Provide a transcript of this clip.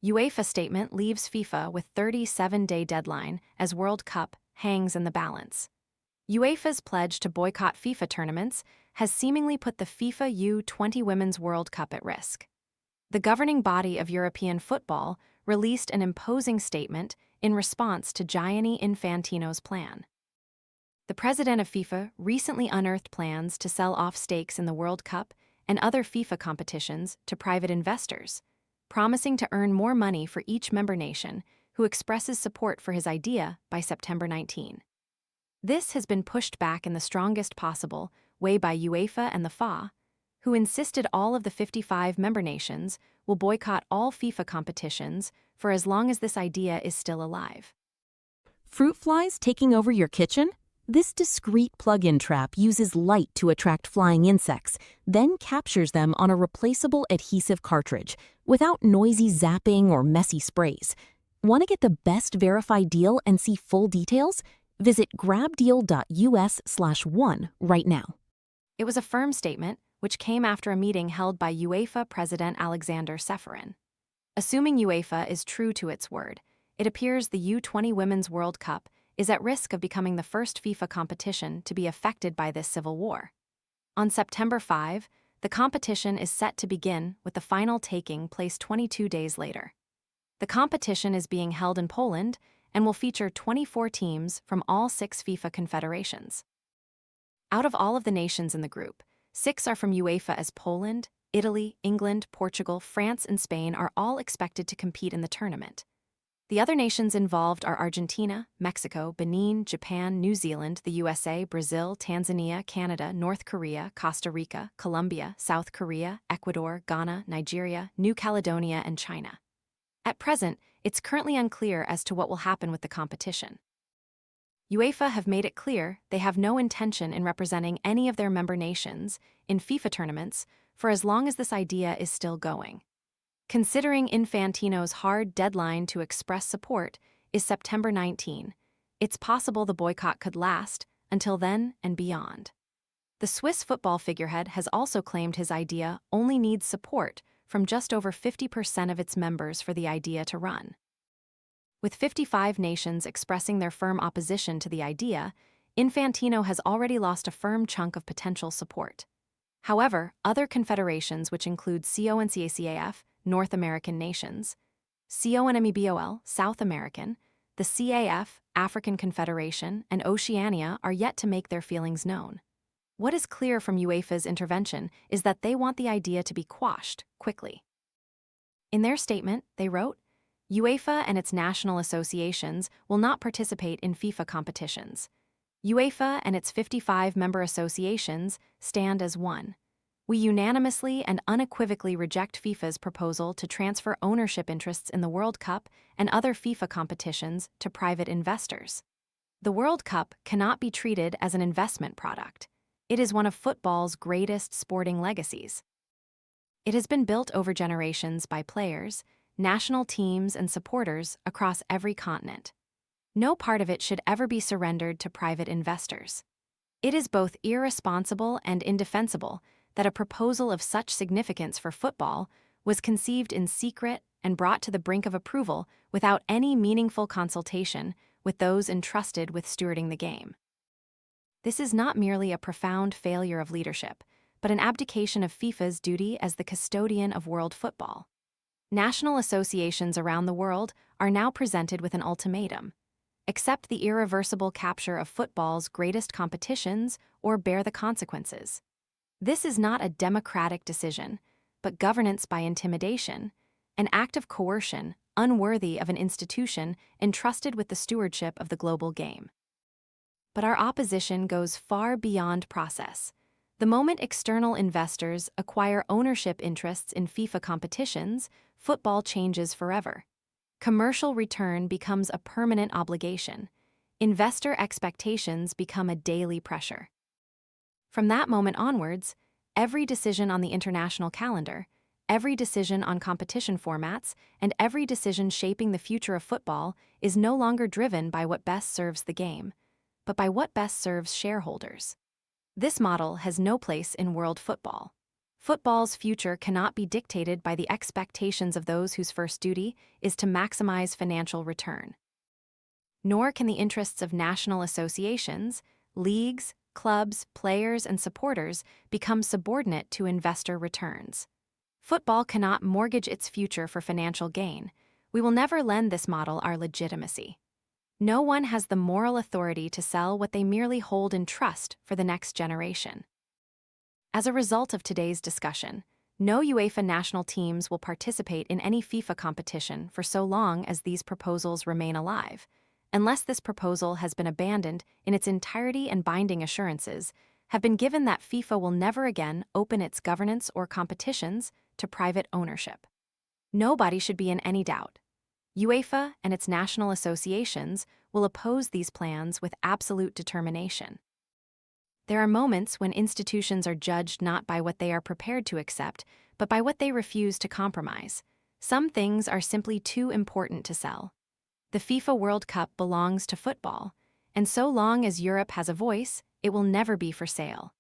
UEFA statement leaves FIFA with 37-day deadline as World Cup hangs in the balance. UEFA's pledge to boycott FIFA tournaments has seemingly put the FIFA U20 Women's World Cup at risk. The governing body of European football released an imposing statement in response to Gianni Infantino's plan. The president of FIFA recently unearthed plans to sell off stakes in the World Cup and other FIFA competitions to private investors, promising to earn more money for each member nation who expresses support for his idea by September 19. This has been pushed back in the strongest possible way by UEFA and the FA, who insisted all of the 55 member nations will boycott all FIFA competitions for as long as this idea is still alive. Fruit flies taking over your kitchen? This discreet plug-in trap uses light to attract flying insects, then captures them on a replaceable adhesive cartridge, without noisy zapping or messy sprays. Want to get the best verified deal and see full details? Visit grabdeal.us/one right now. It was a firm statement, which came after a meeting held by UEFA President Alexander Ceferin. Assuming UEFA is true to its word, it appears the U20 Women's World Cup is at risk of becoming the first FIFA competition to be affected by this civil war. On September 5, the competition is set to begin with the final taking place 22 days later. The competition is being held in Poland and will feature 24 teams from all 6 FIFA confederations. Out of all of the nations in the group, 6 are from UEFA, as Poland, Italy, England, Portugal, France, and Spain are all expected to compete in the tournament. The other nations involved are Argentina, Mexico, Benin, Japan, New Zealand, the USA, Brazil, Tanzania, Canada, North Korea, Costa Rica, Colombia, South Korea, Ecuador, Ghana, Nigeria, New Caledonia, and China. At present, it's currently unclear as to what will happen with the competition. UEFA have made it clear they have no intention in representing any of their member nations in FIFA tournaments for as long as this idea is still going. Considering Infantino's hard deadline to express support is September 19, it's possible the boycott could last until then and beyond. The Swiss football figurehead has also claimed his idea only needs support from just over 50% of its members for the idea to run. With 55 nations expressing their firm opposition to the idea, Infantino has already lost a firm chunk of potential support. However, other confederations, which include CONCACAF, North American nations, CONMEBOL, South American, the CAF, African Confederation, and Oceania are yet to make their feelings known. What is clear from UEFA's intervention is that they want the idea to be quashed quickly. In their statement, they wrote, UEFA and its national associations will not participate in FIFA competitions. UEFA and its 55 member associations stand as one. We unanimously and unequivocally reject FIFA's proposal to transfer ownership interests in the World Cup and other FIFA competitions to private investors. The World Cup cannot be treated as an investment product. It is one of football's greatest sporting legacies. It has been built over generations by players, national teams, and supporters across every continent. No part of it should ever be surrendered to private investors. It is both irresponsible and indefensible that a proposal of such significance for football was conceived in secret and brought to the brink of approval without any meaningful consultation with those entrusted with stewarding the game. This is not merely a profound failure of leadership, but an abdication of FIFA's duty as the custodian of world football. National associations around the world are now presented with an ultimatum: accept the irreversible capture of football's greatest competitions or bear the consequences. This is not a democratic decision, but governance by intimidation, an act of coercion unworthy of an institution entrusted with the stewardship of the global game. But our opposition goes far beyond process. The moment external investors acquire ownership interests in FIFA competitions, football changes forever. Commercial return becomes a permanent obligation. Investor expectations become a daily pressure. From that moment onwards, every decision on the international calendar, every decision on competition formats, and every decision shaping the future of football is no longer driven by what best serves the game, but by what best serves shareholders. This model has no place in world football. Football's future cannot be dictated by the expectations of those whose first duty is to maximize financial return. Nor can the interests of national associations, leagues, clubs, players, and supporters become subordinate to investor returns. Football cannot mortgage its future for financial gain. We will never lend this model our legitimacy. No one has the moral authority to sell what they merely hold in trust for the next generation. As a result of today's discussion, no UEFA national teams will participate in any FIFA competition for so long as these proposals remain alive, unless this proposal has been abandoned in its entirety and binding assurances have been given that FIFA will never again open its governance or competitions to private ownership. Nobody should be in any doubt. UEFA and its national associations will oppose these plans with absolute determination. There are moments when institutions are judged not by what they are prepared to accept, but by what they refuse to compromise. Some things are simply too important to sell. The FIFA World Cup belongs to football, and so long as Europe has a voice, it will never be for sale.